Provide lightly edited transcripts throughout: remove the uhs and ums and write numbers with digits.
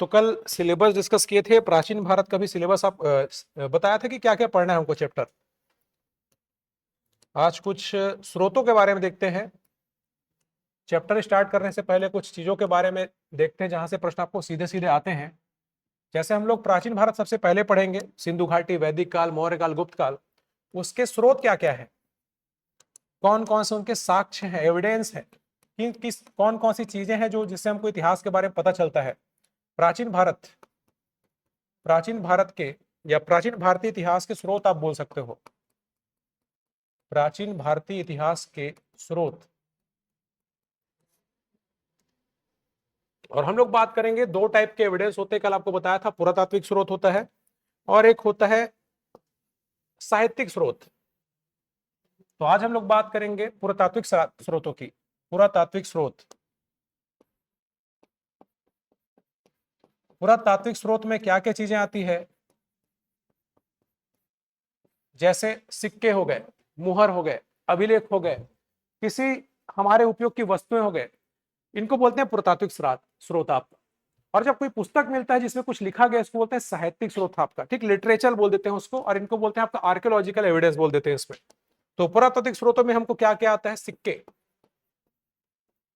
तो कल syllabus discuss किए थे, प्राचीन भारत का भी सिलेबस आप बताया था कि क्या क्या पढ़ना है हमको चैप्टर। आज कुछ स्रोतों के बारे में देखते हैं। चैप्टर स्टार्ट करने से पहले कुछ चीजों के बारे में देखते हैं जहां से प्रश्न आपको सीधे सीधे आते हैं। जैसे हम लोग प्राचीन भारत सबसे पहले पढ़ेंगे, सिंधु घाटी, वैदिक काल, मौर्य काल, गुप्त काल। उसके स्रोत क्या क्या है, कौन कौन से उनके साक्ष्य हैं, एविडेंस है कि किस कौन कौन सी चीजें हैं जो जिससे हमको इतिहास के बारे में पता चलता है। प्राचीन भारत, प्राचीन भारत के या प्राचीन भारतीय इतिहास के स्रोत आप बोल सकते हो। प्राचीन भारतीय इतिहास के स्रोत। और हम लोग बात करेंगे, दो टाइप के एविडेंस होते हैं, कल आपको बताया था। पुरातात्विक स्रोत होता है और एक होता है साहित्यिक स्रोत। तो आज हम लोग बात करेंगे पुरातात्विक स्रोतों की। पुरातात्विक स्रोत, पुरातात्विक स्रोत में क्या क्या चीजें आती है, जैसे सिक्के हो गए, मुहर हो गए, अभिलेख हो गए, किसी हमारे उपयोग की वस्तुएं हो गए, इनको बोलते हैं पुरातात्विक स्रोत आपका। और जब कोई पुस्तक मिलता है जिसमें कुछ लिखा गया, इसको बोलते हैं साहित्यिक स्रोत आपका। ठीक, लिटरेचर बोल देते हैं उसको, और इनको बोलते हैं आपका आर्कियोलॉजिकल एविडेंस बोल देते हैं इसमें। तो पुरातात्विक स्रोतों में हमको क्या क्या आता है, सिक्के।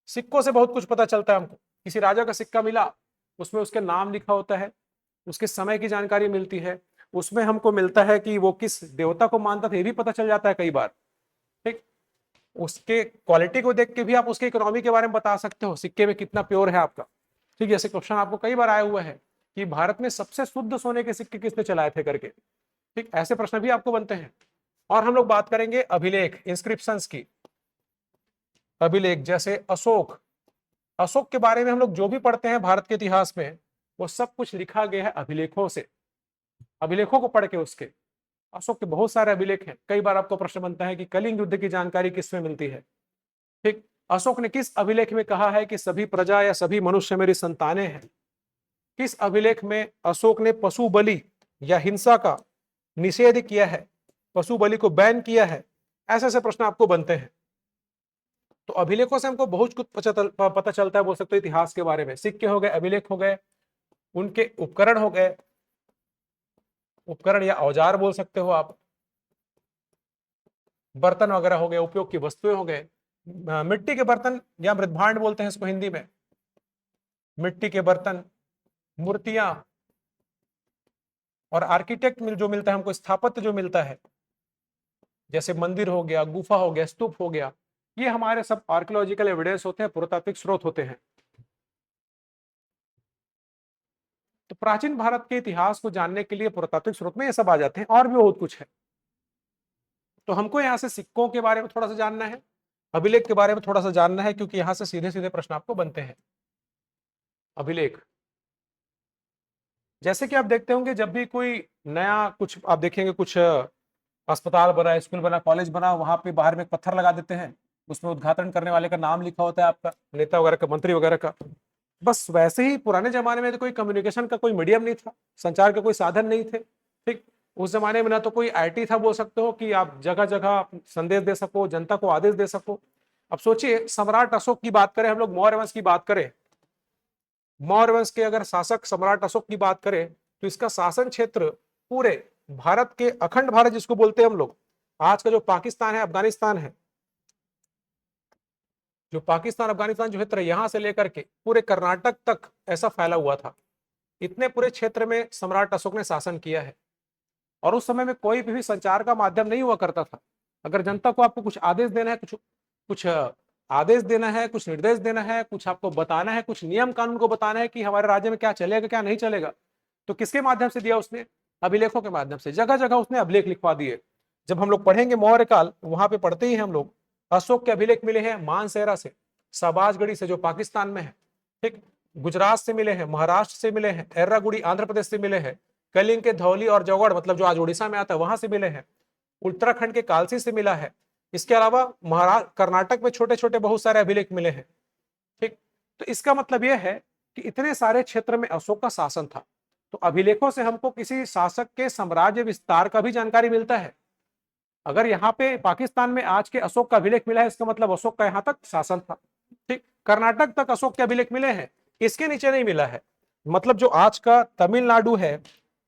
सिक्कों से बहुत कुछ पता चलता है हमको। किसी राजा का सिक्का मिला, उसमें उसके नाम लिखा होता है, उसके समय की जानकारी मिलती है, उसमें हमको मिलता है कि वो किस देवता को मानता था, ये भी पता चल जाता है कई बार। ठीक, उसके क्वालिटी को देख के भी आप उसके इकोनॉमी के बारे में बता सकते हो, सिक्के में कितना प्योर है आपका। ठीक, जैसे क्वेश्चन आपको कई बार आया हुआ है कि भारत में सबसे शुद्ध सोने के सिक्के किसने चलाए थे करके। ठीक, ऐसे प्रश्न भी आपको बनते हैं। और हम लोग बात करेंगे अभिलेख, इंस्क्रिप्शंस की। अभिलेख जैसे अशोक, अशोक के बारे में हम लोग जो भी पढ़ते हैं भारत के इतिहास में, वो सब कुछ लिखा गया है अभिलेखों से। अभिलेखों को पढ़ के उसके, अशोक के बहुत सारे अभिलेख हैं। कई बार आपको प्रश्न बनता है कि कलिंग युद्ध की जानकारी किसमें मिलती है। ठीक, अशोक ने किस अभिलेख में कहा है कि सभी प्रजा या सभी मनुष्य मेरी संतानें हैं। किस अभिलेख में अशोक ने पशु बलि या हिंसा का निषेध किया है, पशु बलि को बैन किया है। ऐसे ऐसे प्रश्न आपको बनते हैं। तो अभिलेखों से हमको बहुत कुछ पता चलता है, बोल सकते हो इतिहास के बारे में। सिक्के हो गए, अभिलेख हो गए, उनके उपकरण हो गए, उपकरण या औजार बोल सकते हो आप, बर्तन वगैरह हो गए, उपयोग की वस्तुएं हो गए। मिट्टी के बर्तन या मृदभांड बोलते हैं इसको हिंदी में। मिट्टी के बर्तन, मूर्तियां, और आर्किटेक्ट जो मिलता है हमको, स्थापत्य जो मिलता है, जैसे मंदिर हो गया, गुफा हो गया, स्तूप हो गया, ये हमारे सब आर्कियोलॉजिकल एविडेंस होते हैं, पुरातात्विक स्रोत होते हैं। तो प्राचीन भारत के इतिहास को जानने के लिए पुरातात्विक स्रोत में ये सब आ जाते हैं, और भी बहुत कुछ है। तो हमको यहाँ से सिक्कों के बारे में थोड़ा सा जानना है, अभिलेख के बारे में थोड़ा सा जानना है, क्योंकि यहां से सीधे सीधे प्रश्न आपको बनते हैं। अभिलेख, जैसे कि आप देखते होंगे जब भी कोई नया कुछ आप देखेंगे, कुछ अस्पताल बना, स्कूल बना, कॉलेज बना, वहां पे बाहर में एक पत्थर लगा देते हैं, उसमें उद्घाटन करने वाले का नाम लिखा होता है, आपका नेता वगैरह का, मंत्री वगैरह का। बस वैसे ही पुराने जमाने में तो कोई कम्युनिकेशन का कोई मीडियम नहीं था, संचार के कोई साधन नहीं थे। ठीक, उस जमाने में ना तो कोई आईटी था, बोल सकते हो कि आप जगह जगह संदेश दे सको, जनता को आदेश दे सको। अब सोचिए, सम्राट अशोक की बात करें, हम लोग मौर्य वंश की बात करें, मौर्य वंश के अगर शासक सम्राट अशोक की बात करें, तो इसका शासन क्षेत्र पूरे भारत के, अखंड भारत जिसको बोलते हैं हम लोग, आज का जो पाकिस्तान है, अफगानिस्तान है, जो पाकिस्तान अफगानिस्तान जो क्षेत्र है, यहां से लेकर के पूरे कर्नाटक तक ऐसा फैला हुआ था। इतने पूरे क्षेत्र में सम्राट अशोक ने शासन किया है। और उस समय में कोई भी संचार का माध्यम नहीं हुआ करता था। अगर जनता को आपको कुछ आदेश देना है, कुछ कुछ आदेश देना है, कुछ निर्देश देना है, कुछ आपको बताना है, कुछ नियम कानून को बताना है कि हमारे राज्य में क्या चलेगा क्या नहीं चलेगा, तो किसके माध्यम से दिया उसने, अभिलेखों के माध्यम से। जगह जगह उसने अभिलेख लिखवा दिए। जब हम लोग पढ़ेंगे मौर्य काल, वहां पे पढ़ते ही हम लोग, अशोक के अभिलेख मिले हैं मानसेरा से, सबाजगढ़ी से जो पाकिस्तान में है, ठीक, गुजरात से मिले हैं, महाराष्ट्र से मिले हैं, एर्रागुड़ी आंध्र प्रदेश से मिले हैं, कलिंग के धौली और जौगढ़ मतलब जो आज उड़ीसा में आता है वहां से मिले हैं, उत्तराखंड के कालसी से मिला है। इसके अलावा महाराष्ट्र, कर्नाटक में छोटे छोटे बहुत सारे अभिलेख मिले हैं। ठीक, तो इसका मतलब यह है कि इतने सारे क्षेत्र में अशोक का शासन था। तो अभिलेखों से हमको किसी शासक के साम्राज्य विस्तार का भी जानकारी मिलता है। अगर यहाँ पे पाकिस्तान में आज के अशोक का अभिलेख मिला है, इसका मतलब अशोक का यहाँ तक शासन था। ठीक, कर्नाटक तक अशोक के अभिलेख मिले हैं, इसके नीचे नहीं मिला है। मतलब जो आज का तमिलनाडु है,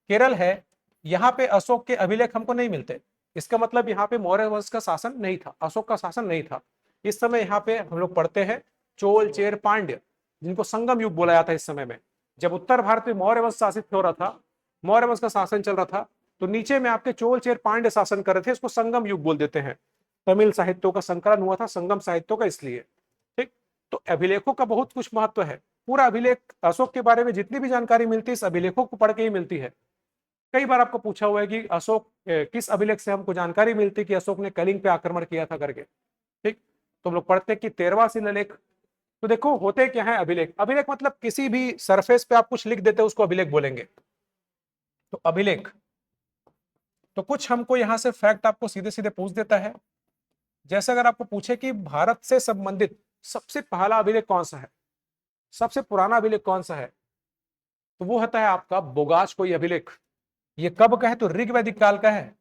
केरल है, यहाँ पे अशोक के अभिलेख हमको नहीं मिलते। इसका मतलब यहाँ पे मौर्य वंश का शासन नहीं था, अशोक का शासन नहीं था। इस समय यहाँ पे हम लोग पढ़ते हैं चोल, चेर, पांड्य, जिनको संगम युग बोला जाता है। इस समय में जब उत्तर भारत में मौर्य वंश शासित हो रहा था, मौर्य वंश का शासन चल रहा था, तो नीचे में आपके चोल, चेर, पांड्य शासन कर रहे थे। इसको संगम युग बोल देते हैं। तमिल साहित्यों का संकलन हुआ था संगम साहित्यों का, इसलिए। ठीक, तो अभिलेखों का बहुत कुछ महत्व है। पूरा अभिलेख, अशोक के बारे में जितनी भी जानकारी मिलती है इस अभिलेखों को पढ़ के ही मिलती है। कई बार आपको पूछा हुआ है कि अशोक किस अभिलेख से हमको जानकारी मिलती कि अशोक ने कलिंग पे आक्रमण किया था करके। ठीक, तो हम लोग पढ़ते कि 13वां शिलालेख। तो देखो होते क्या है अभिलेख। अभिलेख मतलब किसी भी सरफेस पे आप कुछ लिख देते हो उसको अभिलेख बोलेंगे। तो अभिलेख, तो कुछ हमको यहां से फैक्ट आपको सीधे सीधे पूछ देता है। जैसे अगर आपको पूछे कि भारत से संबंधित सबसे पहला अभिलेख कौन सा है, सबसे पुराना अभिलेख कौन सा है, तो वो होता है आपका बोगाज कोई अभिलेख। ये कब का है, तो ऋग वैदिक काल का है।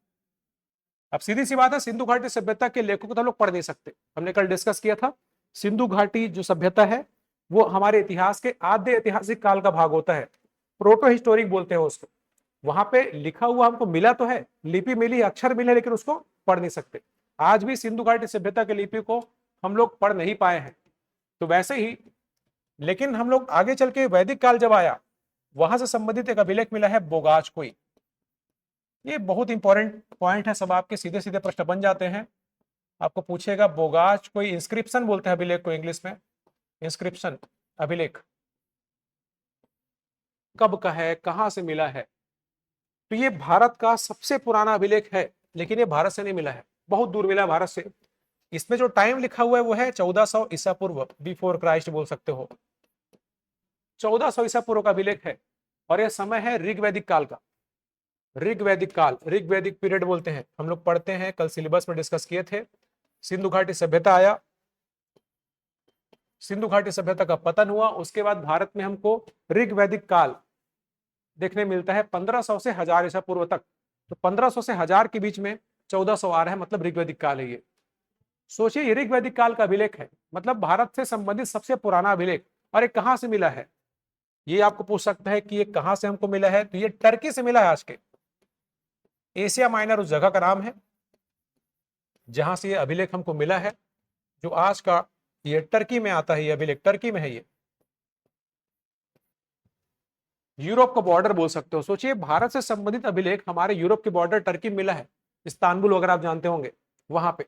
अब सीधी सी बात है, सिंधु घाटी सभ्यता के लेखों को तो हम लोग पढ़ नहीं सकते। हमने कल डिस्कस किया था, सिंधु घाटी जो सभ्यता है वो हमारे इतिहास के आद्य ऐतिहासिक काल का भाग होता है, प्रोटो हिस्टोरिक बोलते हैं उसको। वहां पे लिखा हुआ हमको मिला तो है, लिपि मिली, अक्षर मिले, लेकिन उसको पढ़ नहीं सकते। आज भी सिंधु घाटी सभ्यता के लिपि को हम लोग पढ़ नहीं पाए हैं। तो वैसे ही, लेकिन हम लोग आगे चल के वैदिक काल जब आया, वहां से संबंधित एक अभिलेख मिला है बोगाज कोई। ये बहुत इंपॉर्टेंट पॉइंट है, सब आपके सीधे सीधे प्रश्न बन जाते हैं। आपको पूछेगा बोगाज कोई, इंस्क्रिप्शन बोलते हैं अभिलेख को इंग्लिश में, इंस्क्रिप्शन अभिलेख कब का है, कहां से मिला है। तो ये भारत का सबसे पुराना अभिलेख है, लेकिन ये भारत से नहीं मिला है, बहुत दूर मिला है भारत से। इसमें जो टाइम लिखा हुआ है वो है 1400 ईसा पूर्व, बिफोर क्राइस्ट बोल सकते हो। 1400 ईसा पूर्व का अभिलेख है, और यह समय है ऋग वैदिक काल का। ऋग वैदिक काल, ऋग वैदिक पीरियड बोलते हैं। हम लोग पढ़ते हैं, कल सिलेबस में डिस्कस किए थे। सिंधु घाटी सभ्यता आया, सिंधु घाटी सभ्यता का पतन हुआ, उसके बाद भारत में हमको ऋग वैदिक काल देखने मिलता है 1500 से 1000 ईसा पूर्व तक। तो 1500 से 1000 के बीच में 1400 आ रहा है, मतलब ऋग्वैदिक काल है ये। सोचिए, ये ऋग्वैदिक काल का अभिलेख है, मतलब भारत से संबंधित सबसे पुराना अभिलेख। और ये कहां से मिला है, ये आपको पूछ सकता है कि ये कहां से हमको मिला है। तो ये टर्की से मिला है। आज के एशिया माइनर उस जगह का नाम है जहां से ये अभिलेख हमको मिला है, जो आज का ये टर्की में आता है। ये अभिलेख टर्की में है। ये यूरोप का बॉर्डर बोल सकते हो। सोचिए, भारत से संबंधित अभिलेख हमारे यूरोप के बॉर्डर टर्की में मिला है, इस्तांबुल वगैरह आप जानते होंगे वहां पे।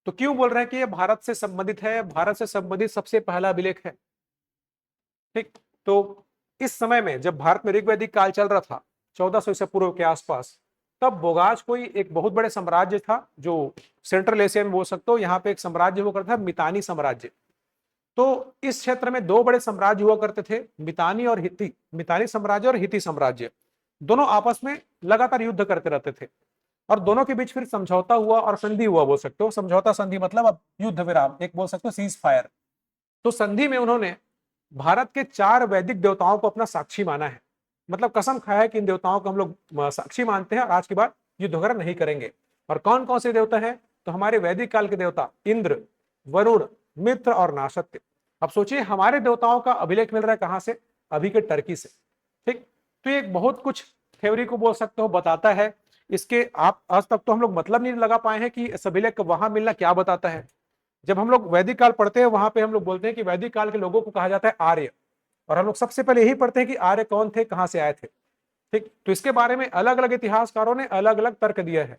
तो क्यों बोल रहे हैं कि ये भारत से संबंधित है, भारत से संबंधित सबसे पहला अभिलेख है। ठीक, तो इस समय में जब भारत में ऋग्वैदिक काल चल रहा था 1400 ईसा पूर्व के आसपास, तब बोगाज कोई एक बहुत बड़े साम्राज्य था, जो सेंट्रल एशिया में बोल सकते हो। यहाँ पे एक साम्राज्य हुआ करता था, मितानी साम्राज्य। तो इस क्षेत्र में दो बड़े साम्राज्य हुआ करते थे, मितानी और हित्ती। मितानी साम्राज्य और हित्ती साम्राज्य दोनों आपस में लगातार युद्ध करते रहते थे, और दोनों के बीच फिर समझौता हुआ और संधि हुआ बोल सकते हो। समझौता संधि मतलब अब युद्ध विराम, एक बोल सकते हो सीज फायर। तो संधि में उन्होंने भारत के 4 वैदिक देवताओं को अपना साक्षी माना है, मतलब कसम खाया है कि इन देवताओं को हम लोग साक्षी मानते हैं और आज के बाद युद्ध वगैरह नहीं करेंगे। और कौन कौन से देवता हैं, तो हमारे वैदिक काल के देवता इंद्र, वरुण, मित्र और नासत्य। अब सोचिए, हमारे देवताओं का अभिलेख मिल रहा है कहां से, अभी के टर्की से। ठीक, तो ये बहुत कुछ थ्योरी को बोल सकते हो बताता है। इसके आप आज तक तो हम लोग मतलब नहीं लगा पाए हैं कि इस अभिलेख वहां मिलना क्या बताता है। जब हम लोग वैदिक काल पढ़ते हैं, वहां पे हम लोग बोलते हैं कि वैदिक काल के लोगों को कहा जाता है आर्य, और हम लोग सबसे पहले यही पढ़ते हैं कि आर्य कौन थे, कहां से आए थे। ठीक, तो इसके बारे में अलग अलग इतिहासकारों ने अलग अलग तर्क दिया है।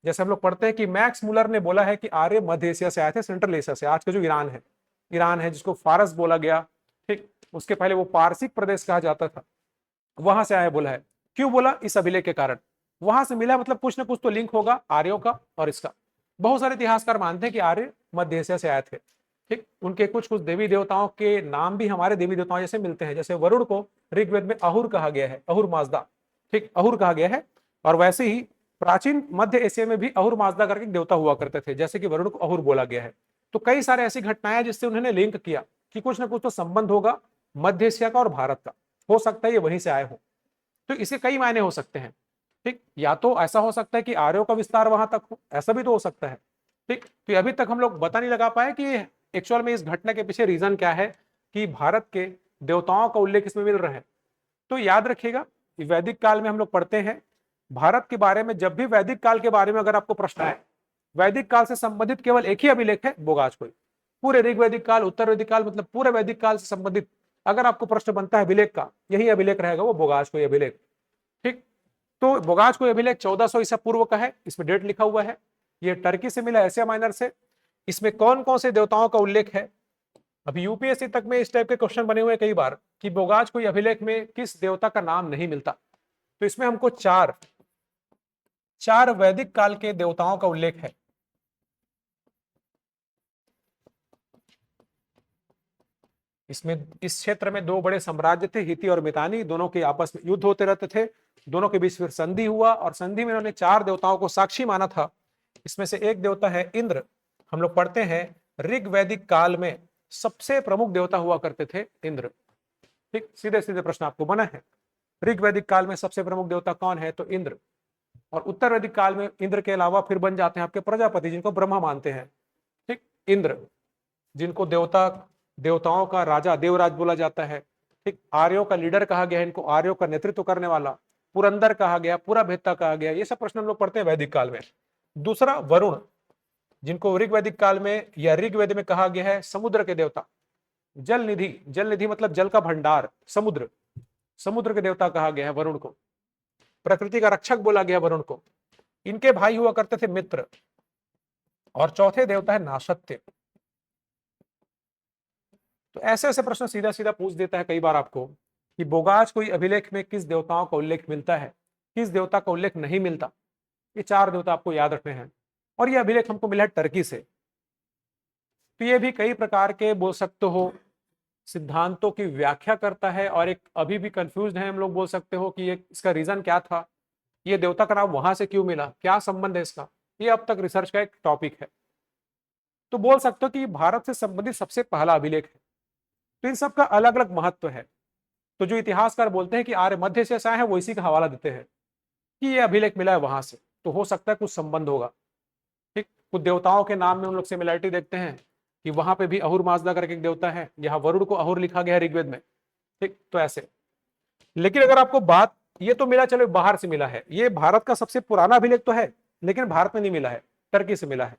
जैसे हम लोग पढ़ते हैं कि मैक्स मुलर ने बोला है कि आर्य मध्य एशिया से आए थे, सेंट्रल एशिया से, आज का जो ईरान है जिसको फारस बोला गया। ठीक, उसके पहले वो पारसिक प्रदेश कहा जाता था, वहां से आया बोला है। क्यों बोला, इस अभिलेख के कारण वहां से मिला, मतलब कुछ ना कुछ तो लिंक होगा आर्यों का और इसका। बहुत सारे इतिहासकार मानते हैं कि आर्य मध्य एशिया से आए थे। ठीक, उनके कुछ कुछ देवी देवताओं के नाम भी हमारे देवी देवताओं जैसे मिलते हैं। जैसे वरुण को ऋग्वेद में अहुर कहा गया है, अहुर माजदा। ठीक, अहुर कहा गया है। और वैसे ही प्राचीन मध्य एशिया में भी अहुर माजदा करके देवता हुआ करते थे, जैसे कि वरुण को अहुर बोला गया है। तो कई सारे ऐसी घटनाएं जिससे उन्होंने लिंक किया कि कुछ ना कुछ तो संबंध होगा मध्य एशिया का और भारत का, हो सकता है ये वहीं से आए हो। तो इसके कई मायने हो सकते हैं। ठीक, या तो ऐसा हो सकता है कि आर्यों का विस्तार वहां तक हो, ऐसा भी तो हो सकता है। ठीक, तो अभी तक हम लोग पता नहीं लगा पाए कि एक्चुअल में इस घटना के पीछे रीजन क्या है कि भारत के देवताओं का उल्लेख इसमें मिल रहा है। तो याद रखिएगा, वैदिक काल में हम लोग पढ़ते हैं भारत के बारे में। जब भी वैदिक काल के बारे में अगर आपको प्रश्न आए, वैदिक काल से संबंधित केवल एक ही अभिलेख है, बोगाजकोई। पूरे ऋग्वैदिक काल, उत्तर वैदिक काल, मतलब पूरे वैदिक काल से संबंधित अगर आपको प्रश्न बनता है अभिलेख का, यही अभिलेख रहेगा, वो बोगाजकोई अभिलेख। ठीक, तो बोगाजकोई अभिलेख 1400 ईसा पूर्व का है, इसमें डेट लिखा हुआ है। ये टर्की से मिला, एशिया माइनर से। इसमें कौन कौन से देवताओं का उल्लेख है? अभी यूपीएससी तक में इस टाइप के क्वेश्चन बने हुए कई बार कि बोगाजकोई अभिलेख में किस देवता का नाम नहीं मिलता। तो इसमें हमको चार वैदिक काल के देवताओं का उल्लेख है। इसमें इस क्षेत्र में दो बड़े साम्राज्य थे, हिती और मितानी, दोनों के आपस में युद्ध होते रहते थे। दोनों के बीच फिर संधि हुआ और संधि में इन्होंने 4 देवताओं को साक्षी माना था। इसमें से एक देवता है इंद्र। हम लोग पढ़ते हैं ऋग्वैदिक काल में सबसे प्रमुख देवता हुआ करते थे इंद्र। ठीक, सीधे सीधे प्रश्न आपको बना है, ऋग्वैदिक काल में सबसे प्रमुख देवता कौन है? तो इंद्र। और उत्तर वैदिक काल में इंद्र के अलावा फिर बन जाते हैं आपके प्रजापति, जिनको ब्रह्मा मानते हैं। ठीक, इंद्र जिनको देवताओं का राजा, देवराज बोला जाता है। ठीक, आर्यों का लीडर कहा गया है इनको, आर्यों का नेतृत्व करने वाला, पुरंदर कहा गया, पूरा भेत्ता कहा गया। ये सब प्रश्न हम लोग पढ़ते हैं वैदिक काल में। दूसरा वरुण, जिनको ऋग्वैदिक काल में या ऋग्वेद में कहा गया है समुद्र के देवता, जल निधि। जल निधि मतलब जल का भंडार, समुद्र के देवता कहा गया है वरुण को। प्रकृति का रक्षक बोला गया वरुण को। इनके भाई हुआ करते थे मित्र। और चौथे देवता है नासत्य। तो ऐसे ऐसे प्रश्न सीधा सीधा पूछ देता है कई बार आपको कि बोगाजकोई अभिलेख में किस देवताओं का उल्लेख मिलता है, किस देवता का उल्लेख नहीं मिलता। ये 4 देवता आपको याद रखने हैं। और ये अभिलेख हमको मिला है टर्की से। तो ये भी कई प्रकार के बोल सकते हो सिद्धांतों की व्याख्या करता है, और एक अभी भी कंफ्यूज है हम लोग बोल सकते हो कि ये इसका रीजन क्या था, ये देवता का नाम वहां से क्यों मिला, क्या संबंध है इसका। ये अब तक रिसर्च का एक टॉपिक है। तो बोल सकते हो कि भारत से संबंधित सबसे पहला अभिलेख है। तो इन सब का अलग अलग महत्व है। तो जो इतिहासकार बोलते हैं कि आर्य मध्य से आए हैं, वो इसी का हवाला देते हैं कि ये अभिलेख मिला है वहां से, तो हो सकता है कुछ संबंध होगा। ठीक, कुछ देवताओं के नाम में हम लोग सिमिलरिटी देखते हैं कि वहां पे भी अहुर माजदा करके एक देवता है, यहाँ वरुण को अहुर लिखा गया है ऋग्वेद में। ठीक, तो ऐसे। लेकिन अगर आपको बात, ये तो मिला, चलो बाहर से मिला है, ये भारत का सबसे पुराना अभिलेख तो है, लेकिन भारत में नहीं मिला है, टर्की से मिला है।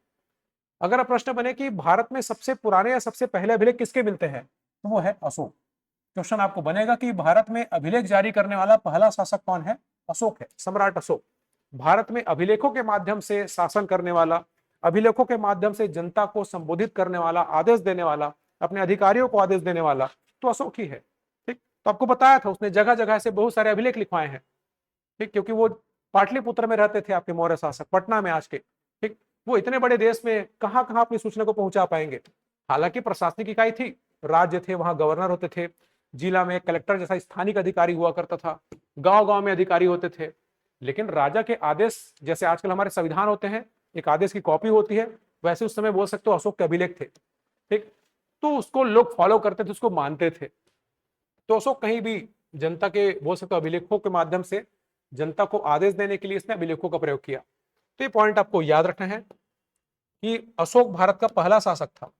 अगर प्रश्न बने कि भारत में सबसे पुराने या सबसे पहले अभिलेख किसके मिलते हैं, तो वो है अशोक। क्वेश्चन आपको बनेगा कि भारत में अभिलेख जारी करने वाला पहला शासक कौन है? अशोक है, सम्राट अशोक। भारत में अभिलेखों के माध्यम से शासन करने वाला, अभिलेखों के माध्यम से जनता को संबोधित करने वाला, आदेश देने वाला, अपने अधिकारियों को आदेश देने वाला, तो अशोक ही है। ठीक, तो आपको बताया था उसने जगह जगह से बहुत सारे अभिलेख लिखवाए हैं। ठीक, क्योंकि वो पाटलिपुत्र में रहते थे आपके मौर्य शासक, पटना में आज के। ठीक, वो इतने बड़े देश में कहां कहां अपनी सूचना को पहुंचा पाएंगे। हालांकि प्रशासनिक इकाई थी, राज्य थे, वहां गवर्नर होते थे, जिला में कलेक्टर जैसा स्थानिक अधिकारी हुआ करता था, गांव गांव में अधिकारी होते थे। लेकिन राजा के आदेश, जैसे आजकल हमारे संविधान होते हैं, एक आदेश की कॉपी होती है, वैसे उस समय बोल सकते हो अशोक के अभिलेख थे। ठीक, तो उसको लोग फॉलो करते थे, उसको मानते थे। तो अशोक कहीं भी जनता के बोल सकते हो अभिलेखों के माध्यम से जनता को आदेश देने के लिए इसने अभिलेखों का प्रयोग किया। तो ये पॉइंट आपको याद रखना है कि अशोक भारत का पहला शासक था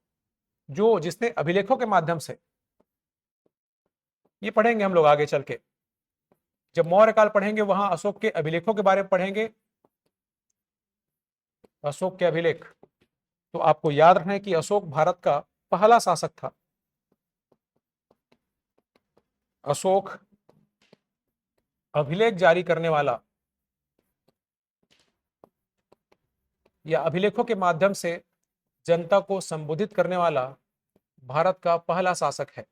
जो जिसने अभिलेखों के माध्यम से, ये पढ़ेंगे हम लोग आगे चल के, जब मौर्य काल पढ़ेंगे वहां अशोक के अभिलेखों के बारे में पढ़ेंगे, अशोक के अभिलेख। तो आपको याद रखना है कि अशोक भारत का पहला शासक था। अशोक अभिलेख जारी करने वाला या अभिलेखों के माध्यम से जनता को संबोधित करने वाला भारत का पहला शासक है।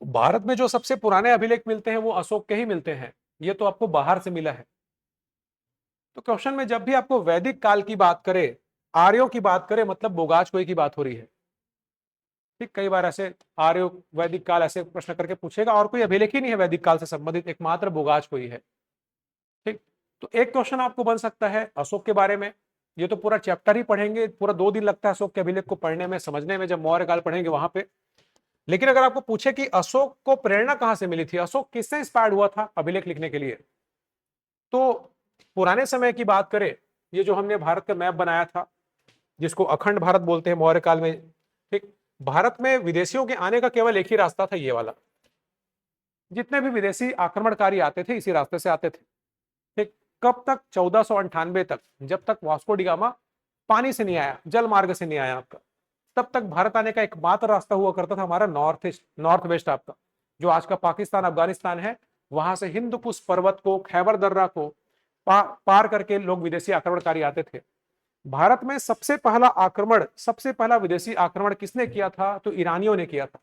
तो भारत में जो सबसे पुराने अभिलेख मिलते हैं वो अशोक के ही मिलते हैं, ये तो आपको बाहर से मिला है। तो क्वेश्चन में जब भी आपको वैदिक काल की बात करे, आर्यों की बात करे, मतलब बोगाजकोई की बात हो रही है। ठीक, कई बार ऐसे आर्यों वैदिक काल ऐसे प्रश्न करके पूछेगा, और कोई अभिलेख ही नहीं है वैदिक काल से संबंधित, एकमात्र बोगाजकोई है। ठीक, तो एक क्वेश्चन आपको बन सकता है अशोक के बारे में, ये तो पूरा चैप्टर ही पढ़ेंगे, पूरा 2 दिन लगता है अशोक के अभिलेख को पढ़ने में, समझने में, जब मौर्य काल पढ़ेंगे वहां पे। लेकिन अगर आपको पूछे कि अशोक को प्रेरणा कहां से मिली थी, अशोक किससे इंस्पायर्ड हुआ था अभिलेख लिखने के लिए, तो पुराने समय की बात करें, ये जो हमने भारत का मैप बनाया था जिसको अखंड भारत बोलते हैं मौर्य काल में। ठीक, भारत में विदेशियों के आने का केवल एक ही रास्ता था, ये वाला। जितने भी विदेशी आक्रमणकारी आते थे इसी रास्ते से आते थे। ठीक, कब तक? 1498 तक, जब तक वास्को डी गामा पानी से नहीं आया, जल मार्ग से नहीं आया आपका, तब तक भारत आने का एकमात्र रास्ता हुआ करता था हमारा नॉर्थ ईस्ट, नॉर्थ वेस्ट आपका, जो आज का पाकिस्तान अफगानिस्तान है। वहां से हिंद कुश पर्वत को, खैबर दर्रा को पार करके लोग विदेशी आक्रमणकारी आते थे। भारत में सबसे पहला आक्रमण, सबसे पहला विदेशी आक्रमण किसने किया था? तो ईरानियों ने किया था।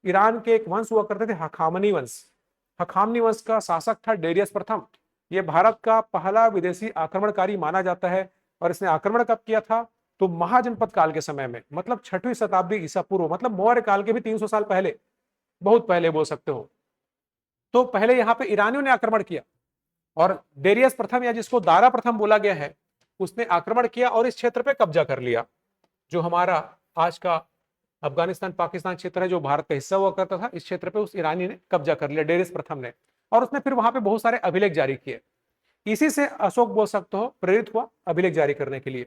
ईरान के एक वंश हुआ करते थे हखामनी वंश। हखामनी वंश का शासक था डेरियस प्रथम। ये भारत का पहला विदेशी आक्रमणकारी माना जाता है। और इसने आक्रमण कब किया था? तो महाजनपद काल के समय में, मतलब 6वीं शताब्दी ईसा पूर्व, मतलब मौर्य काल के भी 300 साल पहले, बहुत पहले बोल सकते हो। तो पहले यहाँ पे ईरानियों ने आक्रमण किया और डेरियस प्रथम, या जिसको दारा प्रथम बोला गया है, उसने आक्रमण किया और इस क्षेत्र पे कब्जा कर लिया। जो हमारा आज का अफगानिस्तान पाकिस्तान क्षेत्र है, जो भारत का हिस्सा हुआ करता था, इस क्षेत्र पे उस ईरानी ने कब्जा कर लिया, डेरियस प्रथम ने। और उसने फिर वहां पे बहुत सारे अभिलेख जारी किए। इसी से अशोक बोल सकते हो प्रेरित हुआ अभिलेख जारी करने के लिए।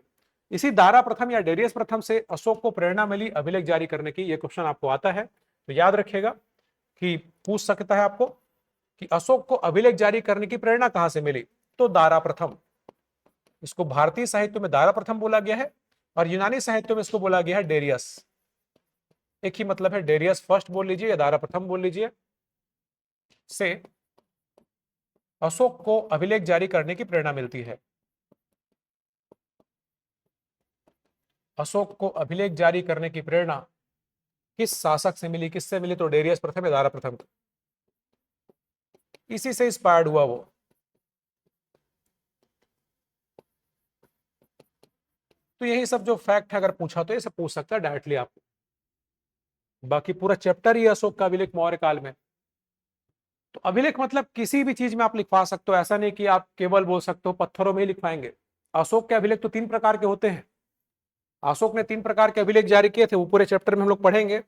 इसी दारा प्रथम या डेरियस प्रथम से अशोक को प्रेरणा मिली अभिलेख जारी करने की। ये क्वेश्चन आपको आता है तो याद रखिएगा कि पूछ सकता है आपको कि अशोक को अभिलेख जारी करने की प्रेरणा कहां से मिली? तो दारा प्रथम। इसको भारतीय साहित्य में दारा प्रथम बोला गया है और यूनानी साहित्य में इसको बोला गया है डेरियस। एक ही मतलब है, डेरियस फर्स्ट बोल लीजिए या दारा प्रथम बोल लीजिए। से अशोक को अभिलेख जारी करने की प्रेरणा मिलती है। अशोक को अभिलेख जारी करने की प्रेरणा किस शासक से मिली? किससे मिली? तो डेरियस प्रथम या दारा प्रथम। इसी से इंस्पायर्ड हुआ वो। तो यही सब जो फैक्ट है, अगर पूछा तो ये सब पूछ सकता है डायरेक्टली आपको। बाकी पूरा चैप्टर ही अशोक का अभिलेख मौर्य काल में। तो अभिलेख मतलब किसी भी चीज में आप लिखवा सकते हो, ऐसा नहीं कि आप केवल बोल सकते हो पत्थरों में ही लिखवाएंगे। अशोक के अभिलेख तो 3 प्रकार के होते हैं। अशोक ने 3 प्रकार के अभिलेख जारी किए थे, वो पूरे चैप्टर में हम लोग पढ़ेंगे।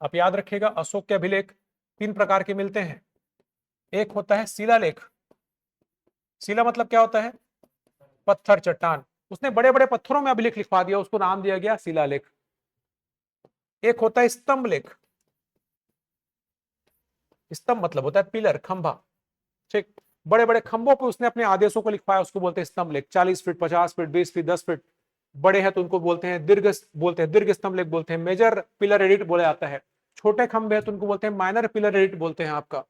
आप याद रखिएगा, अशोक के अभिलेख 3 प्रकार के मिलते हैं। एक होता है शिलालेख। शिला मतलब क्या होता है? पत्थर, चट्टान। उसने बड़े बड़े पत्थरों में अभिलेख लिखवा दिया, उसको नाम दिया गया शिलालेख। एक होता है स्तंभ लेख। स्तंभ मतलब होता है पिलर, खंभा। ठीक, बड़े बड़े खंभों पे उसने अपने आदेशों को लिखवाया, उसको बोलते हैं स्तंभ लेख। 40 फीट, 50 फीट, 20 फीट, 10 फीट बड़े हैं तो उनको बोलते हैं दीर्घ स्तंभ लेख बोलते हैं। मेजर पिलर एडिट बोला जाता है। छोटे खंभे हैं तो उनको बोलते हैं माइनर पिलर एडिट बोलते हैं आपका।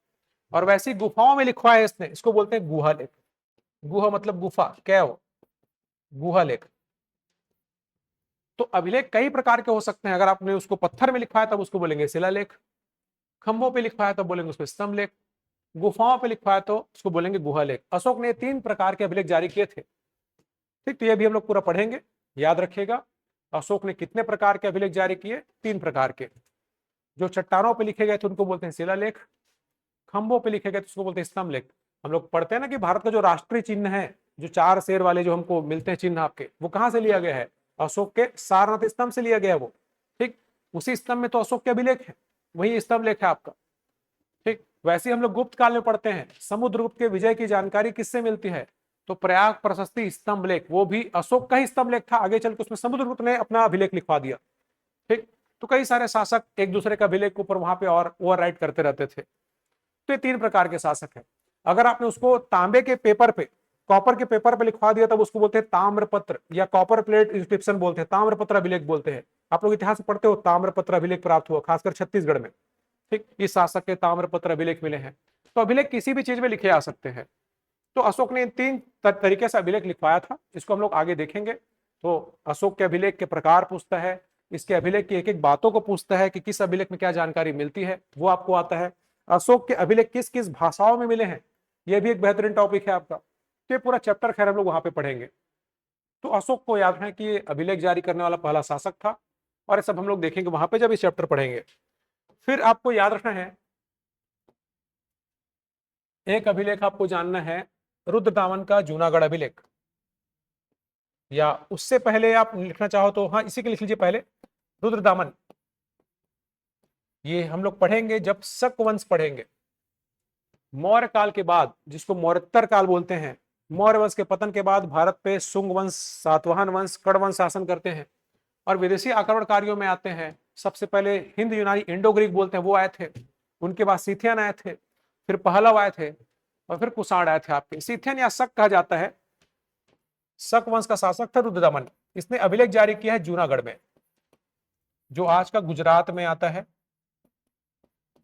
और वैसी गुफाओं में लिखवाया इसने, इसको बोलते हैं गुहा लेख। गुहा मतलब गुफा, कैव, गुहा लेख। तो अभिलेख कई प्रकार के हो सकते हैं। अगर आपने उसको पत्थर में लिखवाया तब उसको बोलेंगे शिलालेख, खंभों पे लिखवाया तब बोलेंगे उसको स्तंभ लेख, गुफाओं पे लिखवाया तो उसको बोलेंगे गुहा लेख। अशोक ने 3 प्रकार के अभिलेख जारी किए थे। ठीक, तो ये भी हम लोग पूरा पढ़ेंगे, याद रखिएगा। अशोक ने कितने प्रकार के अभिलेख जारी किए? 3 प्रकार के। जो चट्टानों पे लिखे गए थे उनको बोलते हैं शिलालेख, खंभों पे लिखे गए तो उसको बोलते हैं स्तंभ लेख। हम लोग पढ़ते हैं ना कि भारत का जो राष्ट्रीय चिन्ह है, जो 4 शेर वाले जो हमको मिलते हैं चिन्ह आपके, वो कहां से लिया गया है? अशोक के सारनाथ स्तंभ से लिया गया है वो। ठीक, उसी स्तंभ में तो अशोक के अभिलेख है, वही स्तंभ लेख है आपका। ठीक, वैसे हम लोग गुप्त काल में पढ़ते हैं, समुद्रगुप्त के विजय की जानकारी किससे मिलती है? तो प्रयाग प्रशस्ति स्तंभ लेख, वो भी अशोक का ही स्तंभ लेख था। आगे चल के उसमें समुद्रगुप्त ने अपना अभिलेख लिखवा दिया। ठीक, तो कई सारे शासक एक दूसरे का अभिलेख के ऊपर वहां पे और ओवर राइट करते रहते थे। तो ये 3 प्रकार के शासक है। अगर आपने उसको तांबे के पेपर पे, कॉपर के पेपर पे लिखवा दिया तब उसको बोलते हैं ताम्रपत्र या कॉपर प्लेट इंस्क्रिप्शन बोलते हैं, ताम्रपत्र अभिलेख बोलते हैं। आप लोग इतिहास पढ़ते हो, ताम्रपत्र अभिलेख प्राप्त हुआ खासकर छत्तीसगढ़ में। ठीक, इस शासक के ताम्रपत्र अभिलेख मिले हैं। तो अभिलेख किसी भी चीज में लिखे जा सकते हैं। तो अशोक ने 3 तरीके से अभिलेख लिखवाया था, इसको हम लोग आगे देखेंगे। तो अशोक के अभिलेख के प्रकार पूछता है, इसके अभिलेख की एक एक बातों को पूछता है कि किस अभिलेख में क्या जानकारी मिलती है, वो आपको आता है। अशोक के अभिलेख किस किस भाषाओं में मिले हैं, यह भी एक बेहतरीन टॉपिक है आपका। तो ये पूरा चैप्टर खैर हम लोग वहां पे पढ़ेंगे। तो अशोक को याद है कि ये अभिलेख जारी करने वाला पहला शासक था, और ये सब हम लोग देखेंगे वहां पे जब इस चैप्टर पढ़ेंगे। फिर आपको याद रखना है, एक अभिलेख आपको जानना है, रुद्रदामन का जूनागढ़ अभिलेख। या उससे पहले आप लिखना चाहो तो हाँ, इसी के लिख लीजिए पहले, रुद्रदामन। ये हम लोग पढ़ेंगे जब शक वंश पढ़ेंगे, मौर्य काल के बाद, जिसको मौर्योत्तर काल बोलते हैं। मौर्य वंश के पतन के बाद भारत पे शुंग वंश, सातवाहन वंश, कड़ वंश शासन करते हैं और विदेशी आक्रमणकारियों में आते हैं। सबसे पहले हिंद यूनानी इंडो ग्रीक बोलते हैं, वो आए थे। उनके बाद सीथियन आए थे। फिर पहलव आए थे और फिर कुषाण आए थे आपके। सीथियन या शक कहा जाता है, शक वंश का शासक था रुद्रदमन। इसने अभिलेख जारी किया है जूनागढ़ में, जो आज का गुजरात में आता है।